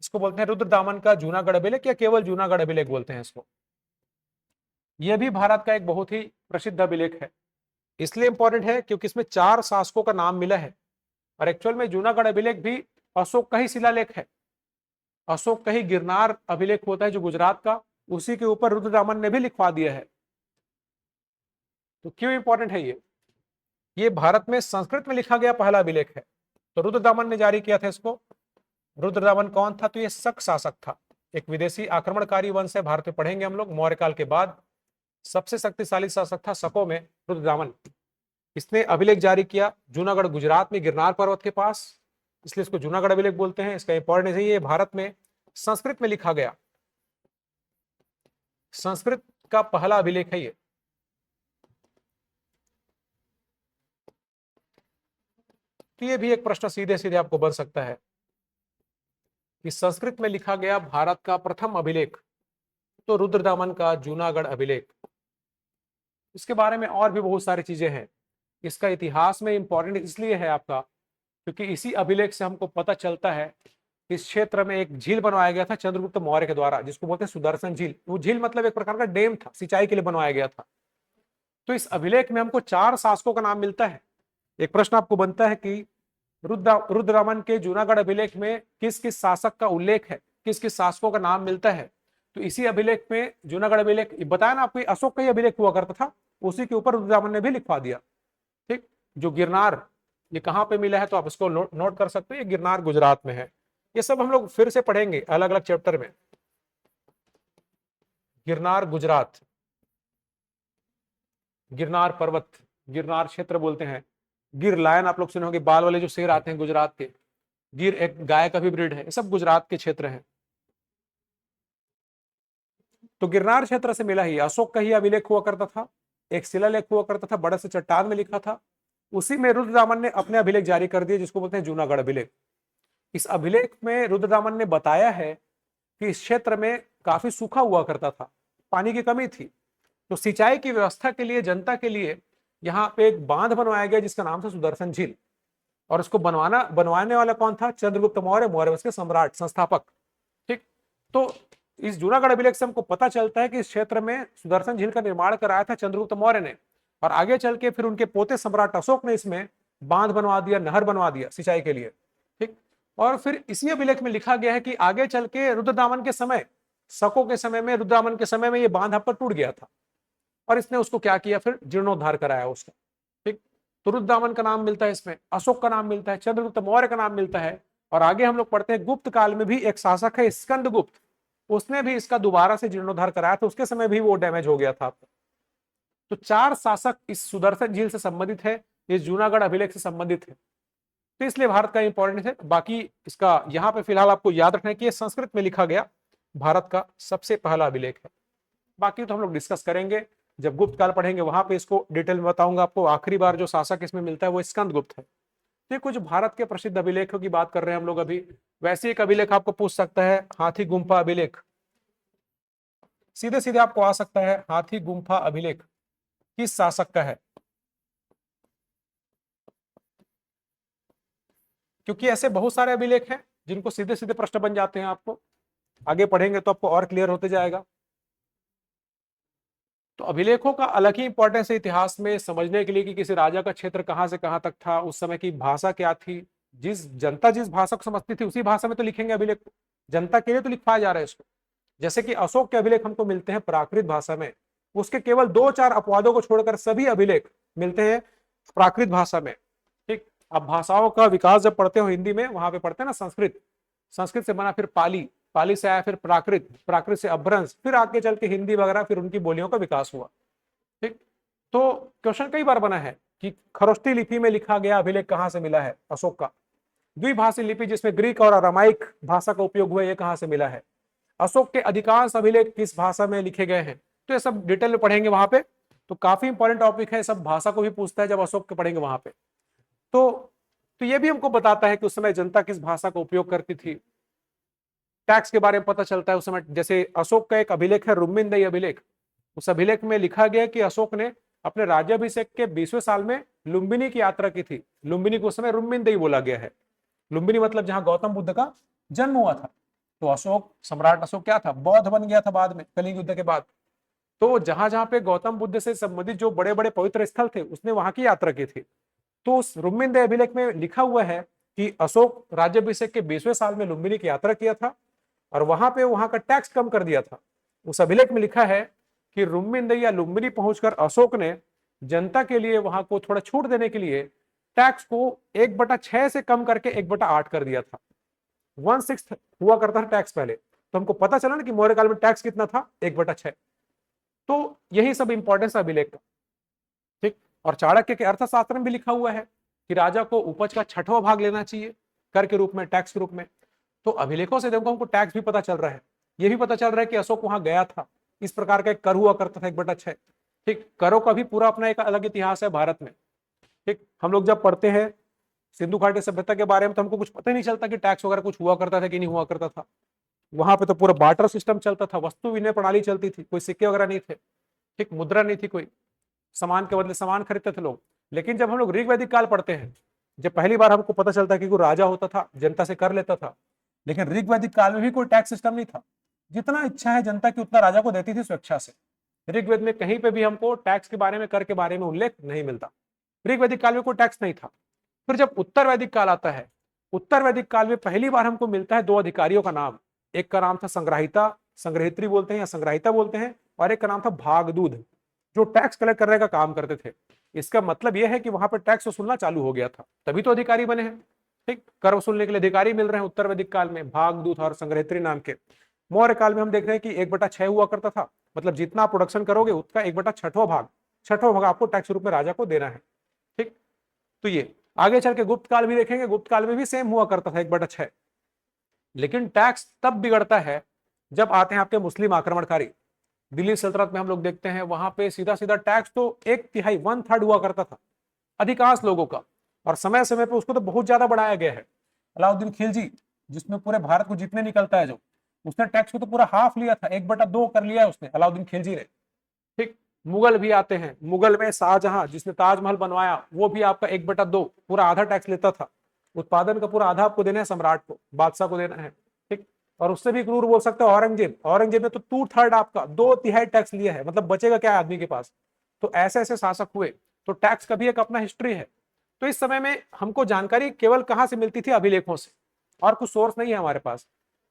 इसको बोलते हैं रुद्रदामन का जूनागढ़ अभिलेख, या केवल जूनागढ़ अभिलेख बोलते हैं इसको। यह भी भारत का एक बहुत ही प्रसिद्ध अभिलेख है। इसलिए इंपॉर्टेंट है क्योंकि इसमें 4 शासकों का नाम मिला है, और एक्चुअल में जूनागढ़ अभिलेख भी अशोक का ही शिलालेख है। अशोक का ही गिरनार अभिलेख होता है जो गुजरात का, उसी के ऊपर रुद्रदामन ने भी लिखवा दिया है। तो क्यों इंपॉर्टेंट है ये भारत में संस्कृत में लिखा गया पहला अभिलेख है, तो रुद्रदामन ने जारी किया था इसको। रुद्रदामन कौन था? तो ये शक शासक था, एक विदेशी आक्रमणकारी वंश है, भारत में पढ़ेंगे हम लोग। मौर्य काल के बाद सबसे शक्तिशाली शासक था शकों में रुद्रदामन। इसने अभिलेख जारी किया जूनागढ़ गुजरात में गिरनार पर्वत के पास, इसलिए इसको जूनागढ़ अभिलेख बोलते हैं। इसका इंपॉर्टेंस है ये भारत में संस्कृत में लिखा गया, संस्कृत का पहला अभिलेख है ये। तो ये भी एक प्रश्न सीधे सीधे आपको बन सकता है कि संस्कृत में लिखा गया भारत का प्रथम अभिलेख, तो रुद्रदामन का जूनागढ़ अभिलेख। इसके बारे में और भी बहुत सारी चीजें हैं। इसका इतिहास में इंपॉर्टेंट इसलिए है आपका क्योंकि इसी अभिलेख से हमको पता चलता है कि इस क्षेत्र में एक झील बनवाया गया था चंद्रगुप्त मौर्य के द्वारा, जिसको बोलते हैं सुदर्शन झील। वो झील मतलब एक प्रकार का डैम था, सिंचाई के लिए बनवाया गया था। तो इस अभिलेख में हमको 4 शासकों का नाम मिलता है। एक प्रश्न आपको बनता है कि रुद्रदामन के जूनागढ़ अभिलेख में किस किस शासक का उल्लेख है, किस किस शासकों का नाम मिलता है। तो इसी अभिलेख में जूनागढ़ अभिलेख बताया ना आपको, अशोक का ही अभिलेख हुआ करता था, उसी के ऊपर रुद्रदामन ने भी लिखवा दिया। ठीक, जो गिरनार ये कहाँ पे मिला है तो आप इसको नोट कर सकते हो, ये गिरनार गुजरात में है। ये सब हम लोग फिर से पढ़ेंगे अलग अलग चैप्टर में। गिरनार गुजरात, गिरनार पर्वत, गिरनार क्षेत्र बोलते हैं। गिर लायन आप लोग सुने होंगे, बाल वाले जो शेर आते हैं गुजरात के। गिर एक गाय का भी ब्रीड है। ये सब गुजरात के क्षेत्र है। तो गिरनार क्षेत्र से मिला ही अशोक का ही अभिलेख हुआ करता था, एक शिलालेख हुआ करता था, बड़े से चट्टान में लिखा था। उसी में रुद्रदामन ने अपने अभिलेख जारी कर दिए, जिसको बोलते हैं जूनागढ़ अभिलेख। इस अभिलेख में रुद्रदामन ने बताया है कि इस क्षेत्र में काफी सूखा हुआ करता था, पानी की कमी थी। तो सिंचाई की व्यवस्था के लिए, जनता के लिए यहाँ पे एक बांध बनवाया गया जिसका नाम था सुदर्शन झील। और उसको बनवाने वाला कौन था? चंद्रगुप्त मौर्य, मौर्य वंश के सम्राट, संस्थापक। ठीक, तो इस जूनागढ़ अभिलेख से हमको पता चलता है कि इस क्षेत्र में सुदर्शन झील का निर्माण कराया था चंद्रगुप्त मौर्य ने, और आगे चल के फिर उनके पोते सम्राट अशोक ने इसमें बांध बनवा दिया, नहर बनवा दिया सिंचाई के लिए। ठीक, और फिर इसी अभिलेख में लिखा गया है कि आगे चल के रुद्रदामन के समय, शकों के समय में, रुद्रदामन के समय में ये बांध आपका टूट गया था, और इसने उसको क्या किया? फिर जीर्णोद्धार कराया उसका। ठीक, तो रुद्रदामन का नाम मिलता है इसमें, अशोक का नाम मिलता है, चंद्रगुप्त मौर्य का नाम मिलता है। और आगे हम लोग पढ़ते हैं गुप्त काल में भी एक शासक है स्कंदगुप्त, उसने भी इसका दोबारा से जीर्णोद्धार कराया था, उसके समय भी वो डैमेज हो गया था। तो 4 शासक इस सुदर्शन झील से संबंधित है, इस जूनागढ़ अभिलेख से संबंधित है। तो इसलिए भारत का इंपॉर्टेंस है। बाकी इसका यहाँ पे फिलहाल आपको याद रखना है कि ये संस्कृत में लिखा गया भारत का सबसे पहला अभिलेख है। बाकी तो हम लोग डिस्कस करेंगे जब गुप्त काल पढ़ेंगे, वहां पे इसको डिटेल में बताऊंगा आपको। आखिरी बार जो शासक इसमें मिलता है वो स्कंदगुप्त है। तो कुछ भारत के प्रसिद्ध अभिलेखों की बात कर रहे हैं हम लोग अभी। वैसे एक अभिलेख आपको पूछ सकता है, हाथी गुम्फा अभिलेख। सीधे सीधे आपको आ सकता है, हाथी गुम्फा अभिलेख किस शासक का है? क्योंकि ऐसे बहुत सारे अभिलेख हैं जिनको सीधे सीधे प्रश्न बन जाते हैं। आपको आगे पढ़ेंगे तो आपको और क्लियर होते जाएगा। तो अभिलेखों का अलग ही इंपॉर्टेंस है इतिहास में समझने के लिए कि किसी राजा का क्षेत्र कहां से कहां तक था, उस समय की भाषा क्या थी, जनता जिस भाषा को समझती थी उसी भाषा में तो लिखेंगे अभिलेख। जनता के लिए तो लिखवाया जा रहा है इसको। जैसे कि अशोक के अभिलेख हमको मिलते हैं प्राकृत भाषा में, उसके केवल 2-4 अपवादों को छोड़कर सभी अभिलेख मिलते हैं प्राकृत भाषा में। ठीक, अब भाषाओं का विकास जब पढ़ते हो हिंदी में, वहां पे पढ़ते हैं ना संस्कृत, संस्कृत से बना फिर पाली, पाली से आया फिर प्राकृत, प्राकृत से अपभ्रंश, फिर आगे चल के हिंदी वगैरह, फिर उनकी बोलियों का विकास हुआ। ठीक, तो क्वेश्चन कई बार बना है कि खरोष्ठी लिपि में लिखा गया अभिलेख कहां से मिला है अशोक का। द्विभाषी लिपि जिसमें ग्रीक और अरामाइक भाषा का उपयोग हुआ, ये कहां से मिला है। अशोक के अधिकांश अभिलेख किस भाषा में लिखे गए हैं, तो ये सब डिटेल में पढ़ेंगे वहां पे। तो काफी इंपॉर्टेंट टॉपिक है, सब भाषा को भी पूछता है जब अशोक के पढ़ेंगे वहां पे। तो ये भी हमको बताता है कि उस समय जनता किस भाषा का उपयोग करती थी। टैक्स के बारे में पता चलता है उस समय। जैसे अशोक का एक अभिलेख है रुम्मिनदई अभिलेख, उस अभिलेख में लिखा गया कि अशोक ने अपने राज्याभिषेक के 20वें साल में लुम्बिनी की यात्रा की थी। लुम्बिनी को उस समय रुम्मिनदई बोला गया है। लुम्बिनी मतलब जहां गौतम बुद्ध का जन्म हुआ था। तो अशोक, सम्राट अशोक क्या था, बौद्ध बन गया था बाद में, कलिंग युद्ध के बाद। तो जहां जहां पे गौतम बुद्ध से संबंधित जो बड़े बड़े पवित्र स्थल थे उसने वहां की यात्रा की थी। तो उस रुम्मिनदई अभिलेख में लिखा हुआ है कि अशोक राज्याभिषेक के 20वें साल में लुम्बिनी की यात्रा किया था और वहां पे वहां का टैक्स कम कर दिया था। उस अभिलेख में लिखा है कि रुम्मिनदई या लुम्बिनी पहुंचकर अशोक ने जनता के लिए वहां को थोड़ा छूट देने के लिए टैक्स को 1/6 से कम करके 1/8 कर दिया था। 1/6 हुआ करता था टैक्स पहले। तो हमको पता चला ना कि मौर्य काल में टैक्स कितना था, 1/6। तो यही सब इंपॉर्टेंस है अभिलेख का। ठीक। और चाणक्य के अर्थशास्त्र में भी लिखा हुआ है कि राजा को उपज का 6वां भाग लेना चाहिए कर के रूप में, टैक्स के रूप में। तो अभिलेखों से देखो हमको टैक्स भी पता चल रहा है, ये भी पता चल रहा है कि अशोक वहां गया था, इस प्रकार का एक कर हुआ करता था 1/6। ठीक। करों का भी पूरा अपना एक अलग इतिहास है भारत में। ठीक। हम लोग जब पढ़ते हैं सिंधु घाटी सभ्यता के बारे में तो हमको कुछ पता ही नहीं चलता कि टैक्स वगैरह कुछ हुआ करता था कि नहीं हुआ करता था। वहां पे तो पूरा बार्टर सिस्टम चलता था, वस्तु विनिमय प्रणाली चलती थी, कोई सिक्के वगैरह नहीं थे। ठीक। मुद्रा नहीं थी, कोई सामान के बदले सामान खरीदते थे लोग। लेकिन जब हम लोग ऋग्वैदिक काल पढ़ते हैं, जब पहली बार हमको पता चलता है कि कोई राजा होता था, जनता से कर लेता था। लेकिन ऋग्वैदिक काल में भी कोई टैक्स सिस्टम नहीं था। जितना इच्छा है जनता की उतना राजा को देती थी स्वेच्छा से। ऋग्वेद में कहीं पे भी हमको टैक्स के बारे में, कर के बारे में उल्लेख नहीं मिलता। ऋग्वैदिक काल में कोई टैक्स नहीं था। फिर जब उत्तर वैदिक काल आता है, उत्तर वैदिक काल में पहली बार हमको मिलता है 2 अधिकारियों का नाम। एक का नाम था संग्राहिता, संग्रहित्री बोलते हैं या संग्राहिता बोलते हैं, और एक का नाम था भागदूध, जो टैक्स कलेक्ट करने का काम करते थे। इसका मतलब यह है कि वहां पर टैक्स वसूलना चालू हो गया था, तभी तो अधिकारी बने हैं। ठीक। कर वसूलने के लिए अधिकारी मिल रहे हैं उत्तर वैदिक काल में, भागदूत और संग्रहित्री नाम के। मौर्य काल में हम देख रहे हैं कि 1/6 हुआ करता था, मतलब जितना आप प्रोडक्शन करोगे उसका 1/6वां भाग, 6वां भाग आपको टैक्स रूप में राजा को देना है। ठीक। तो ये आगे चल के गुप्त काल भी देखेंगे, गुप्त काल में भी सेम हुआ करता था 1/6। लेकिन टैक्स तब बिगड़ता है जब आते हैं आपके मुस्लिम आक्रमणकारी। दिल्ली सल्तनत में हम लोग देखते हैं वहां पे सीधा सीधा टैक्स तो 1/3 1/3 हुआ करता था अधिकांश लोगों का, और समय समय पे उसको तो बहुत ज्यादा बढ़ाया गया है। अलाउद्दीन खिलजी, जिसमें पूरे भारत को जीतने निकलता है, जो उसने टैक्स को तो पूरा हाफ लिया था, 1/2 कर लिया है उसने, अलाउद्दीन खिलजी ने। ठीक। मुगल भी आते हैं, मुगल में शाहजहां जिसने ताजमहल बनवाया वो भी आपका 1/2 पूरा आधा टैक्स लेता था। उत्पादन का पूरा आधा आपको देना है, सम्राट को, बादशाह को देना है। ठीक। और उससे भी क्रूर बोल सकते हैं औरंगजेब, औरंगजेब ने तो 2/3 आपका 2/3 टैक्स लिया है, मतलब बचेगा क्या आदमी के पास। तो ऐसे ऐसे शासक हुए। तो टैक्स का भी एक अपना हिस्ट्री है। तो इस समय में हमको जानकारी केवल कहां से मिलती थी, अभिलेखों से, और कुछ सोर्स नहीं है हमारे पास।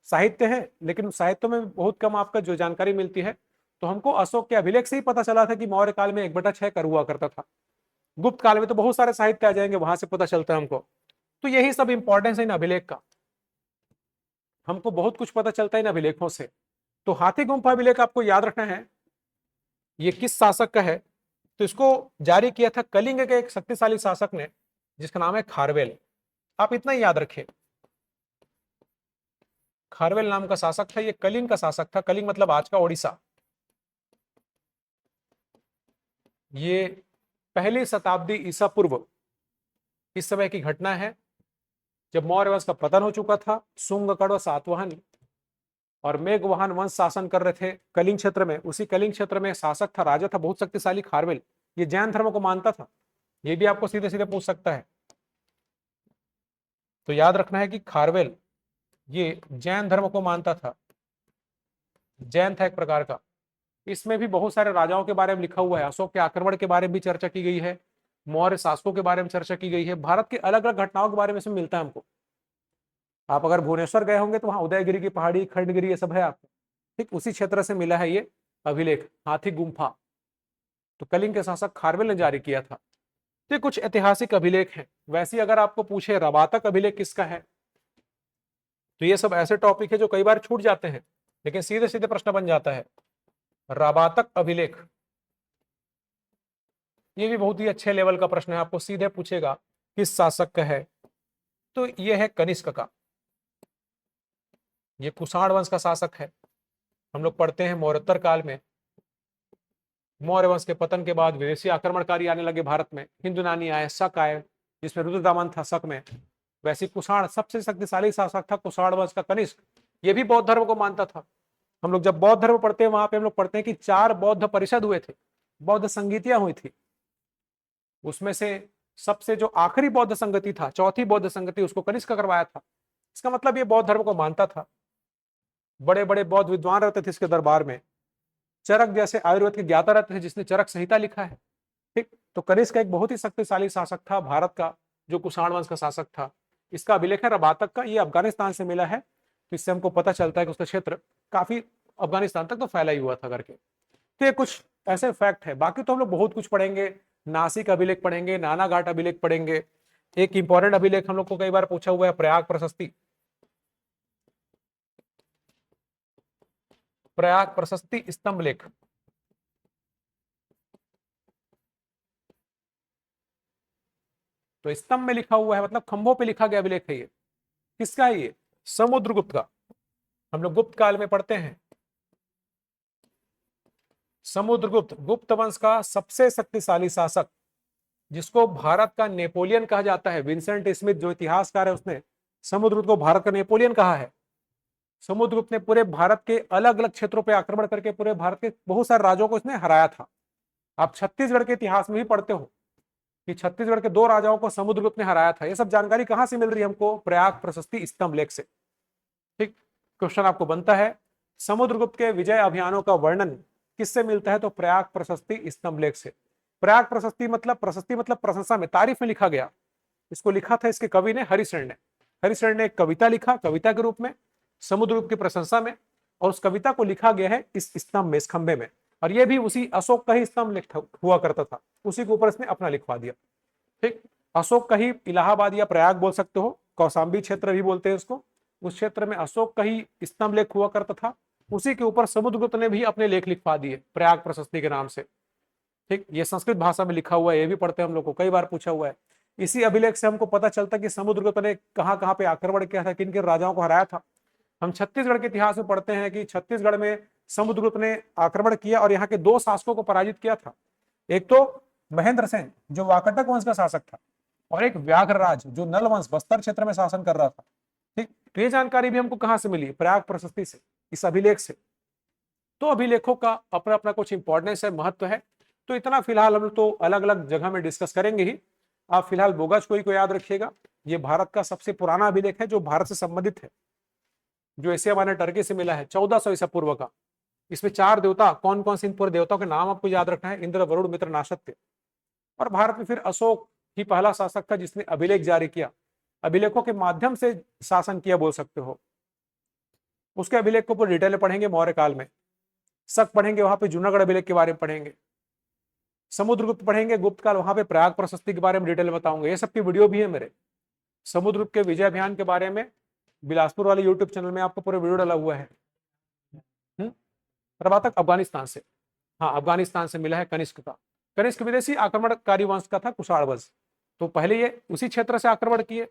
साहित्य है लेकिन साहित्य में बहुत कम आपका जो जानकारी मिलती है। तो हमको अशोक के अभिलेख से ही पता चला था कि मौर्य काल में 1/6 कर हुआ करता था। गुप्त काल में तो बहुत सारे साहित्य आ जाएंगे, वहां से पता चलता है हमको। तो यही सब इंपॉर्टेंस है इन अभिलेख का, हमको बहुत कुछ पता चलता है इन अभिलेखों से। तो हाथी गुम्फा अभिलेख आपको याद रखना है, ये किस शासक का है। तो इसको जारी किया था कलिंग के एक शक्तिशाली शासक ने, जिसका नाम है खारवेल। आप इतना ही याद रखें, खारवेल नाम का शासक था, ये कलिंग का शासक था। कलिंग मतलब आज का ओडिशा। ये 1ली शताब्दी ईसा पूर्व इस समय की घटना है, जब मौर्य वंश का पतन हो चुका था। शुंग व सातवाहन और मेघवाहन वंश शासन कर रहे थे कलिंग क्षेत्र में। उसी कलिंग क्षेत्र में शासक था, राजा था बहुत शक्तिशाली खारवेल। ये जैन धर्म को मानता था, ये भी आपको सीधे सीधे पूछ सकता है। तो याद रखना है कि खारवेल ये जैन धर्म को मानता था, जैन था एक प्रकार का। इसमें भी बहुत सारे राजाओं के बारे में लिखा हुआ है। अशोक के आक्रमण के बारे में भी चर्चा की गई है, मौर्य शासकों के बारे में चर्चा की गई है, भारत के अलग अलग घटनाओं के बारे में इसमें मिलता है हमको। आप अगर भुवनेश्वर गए होंगे तो वहां उदयगिरी की पहाड़ी, खंडगिरी, ये सब है आपको। ठीक उसी क्षेत्र से मिला है ये अभिलेख, हाथी गुम्फा। तो कलिंग के शासक खारवेल ने जारी किया था। तो कुछ ऐतिहासिक अभिलेख हैं। वैसे अगर आपको पूछे रबातक अभिलेख किसका है, तो ये सब ऐसे टॉपिक है जो कई बार छूट जाते हैं, लेकिन सीधे सीधे प्रश्न बन जाता है। रबातक अभिलेख ये भी बहुत ही अच्छे लेवल का प्रश्न है, आपको सीधे पूछेगा किस शासक का है। तो ये है कनिष्क का, ये कुषाण वंश का शासक है। हम लोग पढ़ते हैं मौर्योत्तर काल में मौर्य वंश के पतन के बाद विदेशी आक्रमणकारी आने लगे भारत में, हिंदू नानी आए, शक आए, जिसमें रुद्रदामन था शक में। वैसे कुषाण सबसे शक्तिशाली शासक था, कुषाण वंश का कनिष्क। ये भी बौद्ध धर्म को मानता था। हम लोग जब बौद्ध धर्म पढ़ते हैं वहां पे हम लोग पढ़ते हैं कि 4 बौद्ध परिषद हुए थे, बौद्ध संगीतियां हुई थी। उसमें से सबसे जो आखिरी बौद्ध संगति था, चौथी बौद्ध संगति, उसको कनिष्क करवाया था। इसका मतलब ये बौद्ध धर्म को मानता था। बड़े बड़े बौद्ध विद्वान रहते थे इसके दरबार में। चरक जैसे आयुर्वेद के ज्ञाता रहते थे, जिसने चरक संहिता लिखा है। ठीक, तो कनिष्क एक बहुत ही शक्तिशाली शासक था भारत का, जो कुषाण वंश का शासक था। इसका अभिलेख है रबातक का, ये अफगानिस्तान से मिला है। तो इससे हमको पता चलता है कि उसका क्षेत्र काफी अफगानिस्तान तक तो फैला ही हुआ था करके। तो ये कुछ ऐसे फैक्ट है। बाकी तो हम लोग बहुत कुछ पढ़ेंगे, नासिक अभिलेख पढ़ेंगे, नाना घाट अभिलेख पढ़ेंगे। एक इंपॉर्टेंट अभिलेख हम लोग को कई बार पूछा हुआ है, प्रयाग प्रशस्ति। प्रयाग प्रशस्ति स्तंभ लेख, तो स्तंभ में लिखा हुआ है मतलब खंभों पे लिखा गया अभिलेख है ये। किसका है ये? समुद्रगुप्त का। हम लोग गुप्त काल में पढ़ते हैं। समुद्रगुप्त गुप्त वंश का सबसे शक्तिशाली शासक, जिसको भारत का नेपोलियन कहा जाता है। विंसेंट स्मिथ जो इतिहासकार है, उसने समुद्रगुप्त को भारत का नेपोलियन कहा है। समुद्रगुप्त ने पूरे भारत के अलग अलग क्षेत्रों पर आक्रमण करके पूरे भारत के बहुत सारे राजाओं को इसने हराया था। आप छत्तीसगढ़ के इतिहास में भी पढ़ते हो कि छत्तीसगढ़ के 2 राजाओं को समुद्रगुप्त ने हराया था। ये सब जानकारी कहां से मिल रही है हमको? प्रयाग प्रशस्ति स्तंभ लेख से। ठीक, क्वेश्चन आपको बनता है समुद्रगुप्त के विजय अभियानों का वर्णन किससे मिलता है? तो प्रयाग प्रशस्ति स्तंभ लेख से। प्रयाग प्रशस्ति मतलब प्रशंसा में, तारीफ में लिखा गया। इसको लिखा था इसके कवि ने, हरिशरण ने। हरिशरण ने एक कविता लिखा, कविता के रूप में, समुद्रगुप्त की प्रशंसा में। और उस कविता को लिखा गया है इस स्तंभ में, इस खंभे में। और ये भी उसी अशोक का ही स्तंभ हुआ करता था, उसी के ऊपर इसने अपना लिखवा दिया। ठीक, अशोक का ही इलाहाबाद या प्रयाग बोल सकते हो, कौशाम्बी क्षेत्र भी बोलते हैं उसको। उस क्षेत्र में अशोक का ही स्तंभ लेख हुआ करता था। उसी के ऊपर समुद्रगुप्त ने भी अपने लेख लिखवा दिए प्रयाग प्रशस्ति के नाम से। ठीक, ये संस्कृत भाषा में लिखा हुआ है, ये भी पढ़ते हैं हम लोग को, कई बार पूछा हुआ है। इसी अभिलेख से हमको पता चलता कि समुद्रगुप्त ने कहां कहां पे आक्रमण किया था, किन किन राजाओं को हराया था। हम छत्तीसगढ़ के इतिहास में पढ़ते हैं कि छत्तीसगढ़ में समुद्रगुप्त ने आक्रमण किया और यहाँ के 2 शासकों को पराजित किया था। एक तो महेंद्र सेन जो वाकटक वंश का शासक था, और एक व्याघ्रराज जो नल वंश बस्तर क्षेत्र में शासन कर रहा था। ठीक, तो ये जानकारी भी हमको कहां से मिली? प्रयाग प्रशस्ति से, इस अभिलेख से। तो अभिलेखों का अपना अपना कुछ इंपॉर्टेंस है, महत्व है। तो इतना फिलहाल हम तो अलग अलग जगह में डिस्कस करेंगे ही। आप फिलहाल बोगाचकोई को याद रखिएगा। ये भारत का सबसे पुराना अभिलेख है जो भारत से संबंधित है, जो एशिया माइनर टर्की से मिला है 1400 ईसा पूर्व का। इसमें 4 देवता, कौन कौन से, इन पूरे देवताओं के नाम आपको याद रखना है, इंद्र, वरुण, मित्र, नाशत्य। और भारत में फिर अशोक ही पहला शासक था जिसने अभिलेख जारी किया, अभिलेखों के माध्यम से शासन किया बोल सकते हो। उसके अभिलेख को पूरी डिटेल में पढ़ेंगे मौर्य काल में। शक पढ़ेंगे, वहां पे जूनागढ़ अभिलेख के बारे में पढ़ेंगे। समुद्रगुप्त पढ़ेंगे, गुप्त काल, वहां पे प्रयाग प्रशस्ति के बारे में डिटेल में बताऊंगा। ये सब की वीडियो भी है मेरे। समुद्रगुप्त के विजय अभियान के बारे में बिलासपुर वाले यूट्यूब चैनल में आपको पूरा वीडियो डाला हुआ है। प्रभातक अफगानिस्तान से, हाँ अफगानिस्तान से मिला है कनिष्क का। कनिष्क विदेशी आक्रमणकारी वंश का था, कुषाण वंश। तो पहले ये उसी क्षेत्र से आक्रमण किए।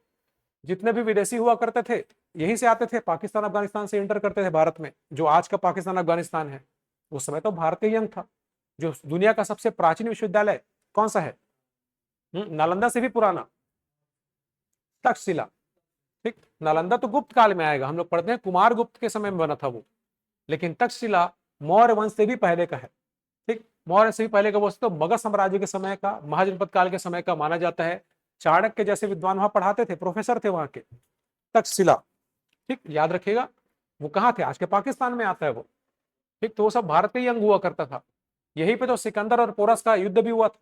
जितने भी विदेशी हुआ करते थे यहीं से आते थे, पाकिस्तान अफगानिस्तान से एंटर करते थे भारत में। जो आज का पाकिस्तान अफगानिस्तान है, उस समय तो भारत का ही अंग था। जो दुनिया का सबसे प्राचीन विश्वविद्यालय कौन सा है? नालंदा से भी पुराना, तक्षशिला। ठीक, नालंदा तो गुप्त काल में आएगा, हम लोग पढ़ते हैं कुमार गुप्त के समय में बना था वो। लेकिन तक्षशिला मौर्य वंश से भी पहले का है। ठीक, मौर्य से भी पहले का, वो तो मगध साम्राज्य के समय का, महाजनपद काल के समय का माना जाता है। चाणक्य जैसे विद्वान वहां पढ़ाते थे, प्रोफेसर थे वहां के। तक्षशिला, ठीक, याद रखिएगा। वो कहाँ थे? आज के पाकिस्तान में आता है वो। ठीक, तो वो सब भारत का ही अंग हुआ करता था। यहीं पे तो सिकंदर और पोरस का युद्ध भी हुआ था।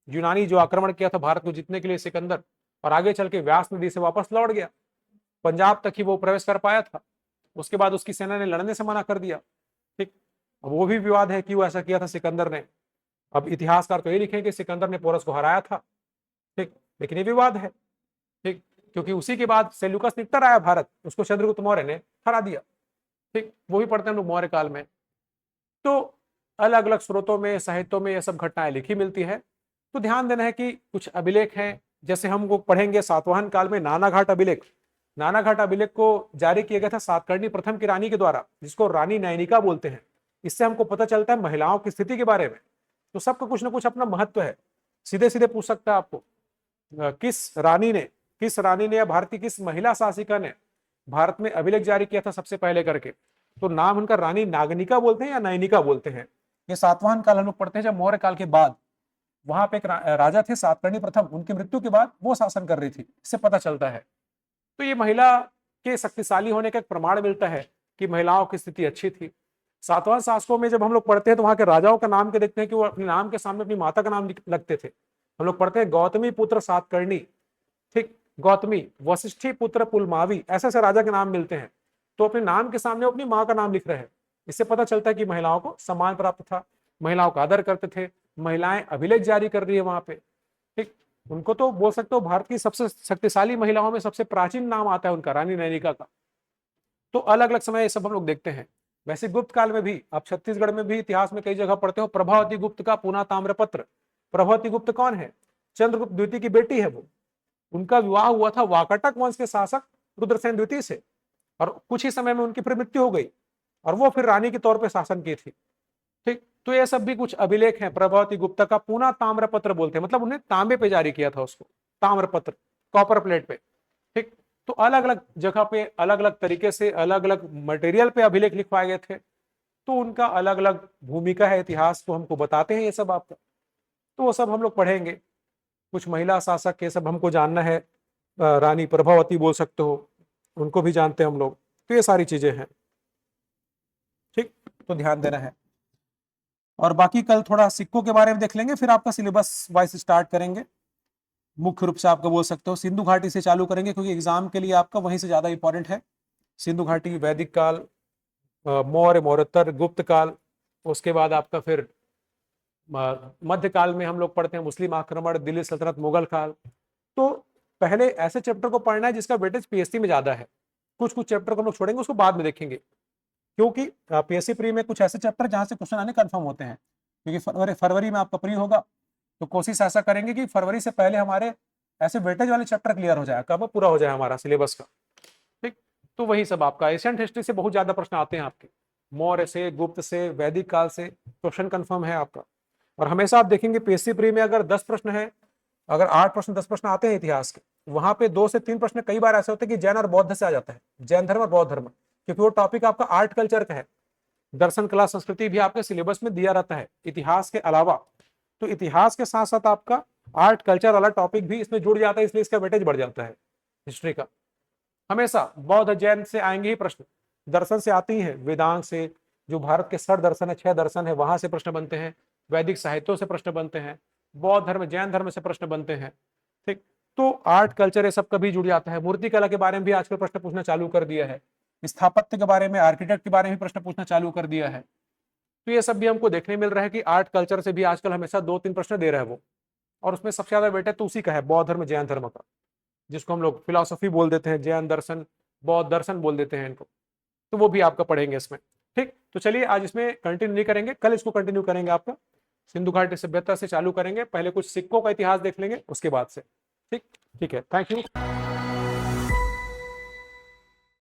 यूनानी जो आक्रमण किया था भारत को जीतने के लिए सिकंदर, और आगे चल के व्यास नदी से वापस लौट गया, पंजाब तक ही वो प्रवेश कर पाया था। उसके बाद उसकी सेना ने लड़ने से मना कर दिया। ठीक, अब वो भी विवाद है कि वो ऐसा किया था सिकंदर ने। अब इतिहासकार तो ये लिखे कि सिकंदर ने पोरस को हराया था। ठीक, लेकिन ये विवाद है। ठीक, क्योंकि उसी के बाद सेल्यूकस निकटर आया भारत, उसको चंद्रगुप्त मौर्य ने हरा दिया। ठीक, वो भी पढ़ते हैं हम लोग मौर्य काल में। तो अलग अलग स्रोतों में, साहित्यों में ये सब घटनाएं लिखी मिलती है। तो ध्यान देना है कि कुछ अभिलेख हैं, जैसे हम लोग पढ़ेंगे सातवाहन काल में नानाघाट अभिलेख। नानाघाट अभिलेख को जारी किया गया था सातकर्णी प्रथम की रानी के द्वारा, जिसको रानी नैनिका बोलते हैं। इससे हमको पता चलता है महिलाओं की स्थिति के बारे में। तो सबका कुछ ना कुछ अपना महत्व है। सीधे सीधे पूछ सकता है आपको, किस रानी ने या भारत की किस महिला शासिका ने भारत में अभिलेख जारी किया था सबसे पहले करके, तो नाम उनका रानी नागनिका बोलते हैं या नयनिका बोलते हैं। ये सातवाहन काल हम लोग पढ़ते हैं, जब मौर्य काल के बाद वहां पे एक राजा थे सातकर्णी प्रथम, उनकी मृत्यु के बाद वो शासन कर रही थी, इससे पता चलता है। तो ये महिला के शक्तिशाली होने का एक प्रमाण मिलता है कि महिलाओं की स्थिति अच्छी थी। सातवाहन शासकों में जब हम लोग पढ़ते हैं तो वहां के राजाओं का नाम के देखते हैं कि वो अपने नाम के सामने अपनी माता का नाम लगते थे। हम लोग पढ़ते हैं गौतमी पुत्र सातकर्णी, ठीक, गौतमी, वशिष्ठी पुत्र पुलमावी, ऐसे ऐसे राजा के नाम मिलते हैं। तो अपने नाम के सामने अपनी माँ का नाम लिख रहे हैं, इससे पता चलता है कि महिलाओं को सम्मान प्राप्त था, महिलाओं का आदर करते थे। महिलाएं अभिलेख जारी कर रही है वहां पे, ठीक। उनको तो बोल सकते हो भारत की सबसे शक्तिशाली महिलाओं में सबसे प्राचीन नाम आता है उनका, रानी नैनिका का। तो अलग अलग समय ये सब हम लोग देखते हैं। वैसे गुप्त काल में भी, आप छत्तीसगढ़ में भी इतिहास में कई जगह पढ़ते हो, प्रभावती गुप्त का पूना ताम्रपत्र। प्रभावती गुप्त कौन है? चंद्रगुप्त द्वितीय की बेटी है वो। उनका विवाह हुआ था वाकाटक वंश के शासक रुद्रसेन द्वितीय से, और कुछ ही समय में उनकी फिर मृत्यु हो गई, और वो फिर रानी के तौर पर शासन की थी, ठीक। तो ये सब भी कुछ अभिलेख हैं। प्रभावती गुप्ता का पूना ताम्रपत्र बोलते हैं, मतलब उन्हें तांबे पे जारी किया था उसको, ताम्रपत्र, कॉपर प्लेट पे, ठीक। तो अलग अलग जगह पे अलग अलग तरीके से अलग अलग मटेरियल पे अभिलेख लिखवाए गए थे, तो उनका अलग अलग भूमिका है, इतिहास को हमको बताते हैं ये सब आपका। तो वो सब हम लोग पढ़ेंगे। कुछ महिला शासक ये सब हमको जानना है, रानी प्रभावती बोल सकते हो, उनको भी जानते हैं हम लोग। तो ये सारी चीजें हैं, ठीक, तो ध्यान देना है। और बाकी कल थोड़ा सिक्कों के बारे में देख लेंगे, फिर आपका सिलेबस वाइज स्टार्ट करेंगे। मुख्य रूप से आपका बोल सकते हो सिंधु घाटी से चालू करेंगे, क्योंकि एग्जाम के लिए आपका वहीं से ज्यादा इंपॉर्टेंट है। सिंधु घाटी, वैदिक काल, मौर्य, मौर्योत्तर, गुप्त काल, उसके बाद आपका फिर मध्यकाल में हम लोग पढ़ते हैं मुस्लिम आक्रमण, दिल्ली सल्तनत, मुगल काल। तो पहले ऐसे चैप्टर को पढ़ना है जिसका वेटेज पीएससी में ज्यादा है। कुछ कुछ चैप्टर को हम लोग छोड़ेंगे, उसको बाद में देखेंगे, क्योंकि पीएससी प्री में कुछ ऐसे चैप्टर जहां से क्वेश्चन आने कंफर्म होते हैं, क्योंकि फरवरी में आपका प्री होगा। तो कोशिश ऐसा करेंगे कि फरवरी से पहले हमारे ऐसे वेटेज वाले चैप्टर क्लियर हो जाए, कब पूरा हो जाए हमारा सिलेबस का, ठीक। तो वही सब आपका एशियंट हिस्ट्री से बहुत ज्यादा प्रश्न आते हैं आपके, मौर्य से, गुप्त से, वैदिक काल से क्वेश्चन कंफर्म है आपका। और हमेशा आप देखेंगे पीएससी प्री में अगर 10 प्रश्न है, अगर 8 प्रश्न 10 प्रश्न आते हैं इतिहास के, वहां पे 2 से 3 प्रश्न कई बार ऐसे होते हैं कि जैन और बौद्ध से आ जाता है, जैन धर्म और बौद्ध धर्म, क्योंकि वो टॉपिक आपका आर्ट कल्चर का है। दर्शन, कला, संस्कृति भी आपके सिलेबस में दिया रहता है इतिहास के अलावा। तो इतिहास के साथ साथ आपका आर्ट कल्चर वाला टॉपिक भी इसमें जुड़ जाता है, इसलिए इसका वेटेज बढ़ जाता है हिस्ट्री का। हमेशा बौद्ध जैन से आएंगे ही प्रश्न, दर्शन से आती हैं, वेदांत से, जो भारत के 6 दर्शन है, 6 दर्शन है, वहां से प्रश्न बनते हैं, वैदिक साहित्यों से प्रश्न बनते हैं, बौद्ध धर्म, जैन धर्म से प्रश्न बनते हैं, ठीक। तो आर्ट कल्चर ये सब कभी जुड़ जाता है। मूर्ति कला के बारे में भी आजकल प्रश्न पूछना चालू कर दिया है, स्थापत्य के बारे में, आर्किटेक्ट के बारे में प्रश्न पूछना चालू कर दिया है। तो ये सब भी हमको देखने मिल रहा है कि आर्ट कल्चर से भी आजकल हमेशा 2-3 प्रश्न दे रहा है वो, और उसमें सबसे ज्यादा वेटेज तो उसी का है, बौद्ध धर्म, जैन धर्म का, जिसको हम लोग फिलोसफी बोल देते हैं, जैन दर्शन, बौद्ध दर्शन बोल देते हैं इनको। तो वो भी आपका पढ़ेंगे इसमें, ठीक। तो चलिए आज इसमें कंटिन्यू नहीं करेंगे, कल इसको कंटिन्यू करेंगे। आपका सिंधु घाटी सभ्यता से चालू करेंगे, पहले कुछ सिक्कों का इतिहास देख लेंगे उसके बाद से, ठीक। ठीक है, थैंक यू।